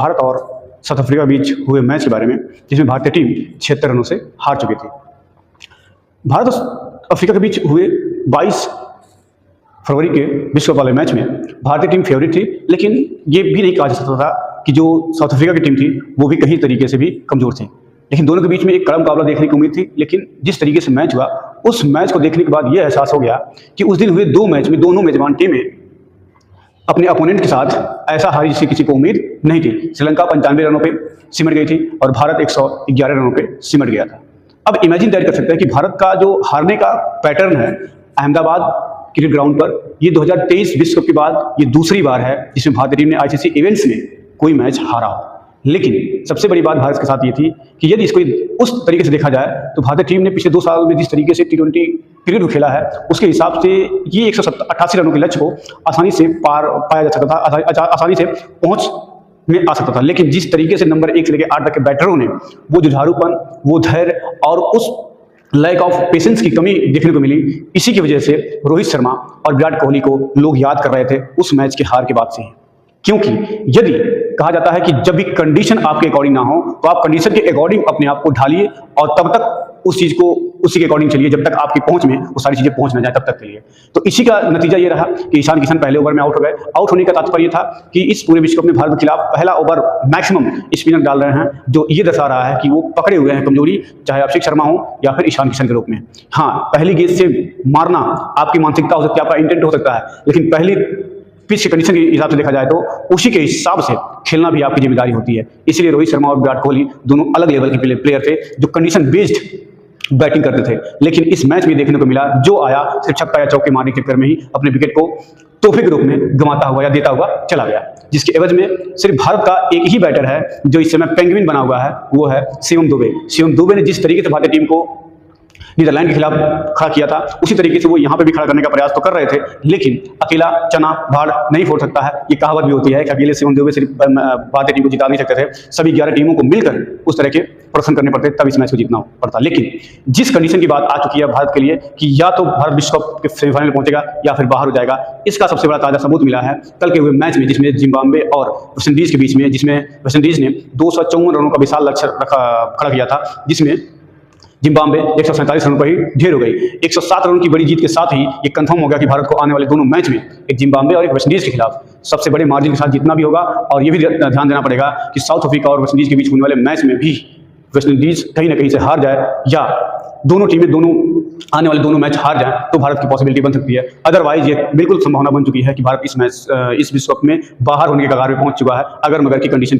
भारत और south Africa के बीच हुए मैच के बारे में, जिसमें भारतीय टीम 76 रनों से हार चुकी थी। भारत और अफ्रीका के बीच हुए 22 फरवरी के विश्व कप वाले मैच में भारतीय टीम फेवरेट थी, लेकिन ये भी नहीं कहा जा सकता था कि जो साउथ अफ्रीका की टीम थी वो भी कहीं तरीके से भी कमज़ोर थी। लेकिन दोनों के बीच में एक कड़ा मुकाबला देखने की उम्मीद थी, लेकिन जिस तरीके से मैच हुआ, उस मैच को देखने के बाद ये एहसास हो गया कि उस दिन हुए 2 मैच में दोनों मेजबान टीमें अपने अपोनेंट के साथ ऐसा हारी जिसकी किसी को उम्मीद नहीं थी। श्रीलंका 95 रनों पे सिमट गई थी और भारत 111 रनों पे सिमट गया था। अब इमेजिन दैट कर सकते हैं कि भारत का जो हारने का पैटर्न है अहमदाबाद क्रिकेट ग्राउंड पर, ये 2023 विश्व कप के बाद ये दूसरी बार है जिसमें भारतीय टीम ने आईसीसी इवेंट्स में कोई मैच हारा हो। लेकिन सबसे बड़ी बात भारत के साथ ये थी कि यदि इसको उस तरीके से देखा जाए तो भारतीय टीम ने पिछले 2 साल में जिस तरीके से T20 क्रिकेट को खेला है, उसके हिसाब से ये 188 रनों के लक्ष्य को आसानी से पार पाया जा सकता था, आसानी से पहुंच में आ सकता था। लेकिन जिस तरीके से नंबर 1 से लेकर 8 तक के बैटरों ने वो जुझारूपन, वो धैर्य और उस लैक ऑफ पेशेंस की कमी देखने को मिली, इसी की वजह से रोहित शर्मा और विराट कोहली को लोग याद कर रहे थे उस मैच के हार के बाद से ही। क्योंकि यदि कहा जाता है कि जब भी कंडीशन आपके अकॉर्डिंग ना हो तो आप कंडीशन के अकॉर्डिंग अपने आप को ढालिए और तब तक उस चीज़ को उसी के अकॉर्डिंग चलिए जब तक आपकी पहुंच में वो सारी चीज़ें पहुंच ना जाए, तब तक के लिए। तो इसी का नतीजा ये रहा कि ईशान किशन पहले ओवर में आउट हो गए। आउट होने का तात्पर्य था कि इस पूरे विश्व कप में भारत के खिलाफ पहला ओवर मैक्सिमम स्पिनर डाल रहे हैं, जो ये दर्शा रहा है कि वो पकड़े हुए हैं कमजोरी, चाहे अभिषेक शर्मा हो या फिर ईशान किशन के रूप में। हाँ, पहली गेंद से मारना आपकी मानसिकता हो सकती है, आपका इंटेंट हो सकता है, लेकिन पहली पिच के कंडीशन के हिसाब से देखा जाए तो उसी के हिसाब से खेलना भी आपकी जिम्मेदारी होती है। इसलिए रोहित शर्मा और विराट कोहली दोनों अलग लेवल के प्लेयर थे जो कंडीशन बेस्ड बैटिंग करते थे। लेकिन इस मैच में देखने को मिला जो आया सिर्फ छक्का या चौके मारने के चक्कर में ही अपने विकेट को तोहफे के रूप में गंवाता हुआ या देता हुआ चला गया, जिसके एवज में सिर्फ भारत का एक ही बैटर है जो इस समय पेंगुइन बना हुआ है, वो है शिवम दुबे। शिवम दुबे ने जिस तरीके से भारतीय टीम को नीदरलैंड के खिलाफ खड़ा किया था, उसी तरीके से वो यहाँ पे भी खड़ा करने का प्रयास तो कर रहे थे, लेकिन अकेला चना भाड़ नहीं फोड़ सकता है। ये कहावत भी होती है कि अकेले शिवम दुबे सिर्फ भारतीय टीम को जिता नहीं सकते थे, सभी 11 टीमों को मिलकर उस तरह के प्रदर्शन करने पड़ते तब इस मैच को जीतना पड़ता। लेकिन जिस कंडीशन की बात आ चुकी है भारत के लिए कि या तो भारत विश्व कप के सेमीफाइनल पहुंचेगा या फिर बाहर हो जाएगा, इसका सबसे बड़ा ताजा सबूत मिला है कल के हुए मैच में, जिसमें जिम्बाब्वे और वेस्टइंडीज के बीच में, जिसमें वेस्टइंडीज ने 254 रनों का विशाल लक्ष्य खड़ा किया था, जिसमें जिम्बाब्वे 147 रनों पर ही ढेर हो गई। 107 रनों की बड़ी जीत के साथ ही ये कंफर्म हो गया कि भारत को आने वाले दोनों मैच में एक जिम्बाब्वे और एक वेस्टइंडीज के खिलाफ सबसे बड़े मार्जिन के साथ जीतना भी होगा। और ये भी ध्यान देना पड़ेगा कि साउथ अफ्रीका और वेस्टइंडीज के बीच होने वाले मैच में भी वेस्टइंडीज कहीं ना कहीं से हार जाए या दोनों टीमें आने वाले दोनों मैच हार जाएं तो भारत की पॉसिबिलिटी बन सकती है। अदरवाइज ये बिल्कुल संभावना बन चुकी है कि भारत इस विश्व कप में बाहर होने के कगार पे पहुंच चुका है, अगर मगर की कंडीशन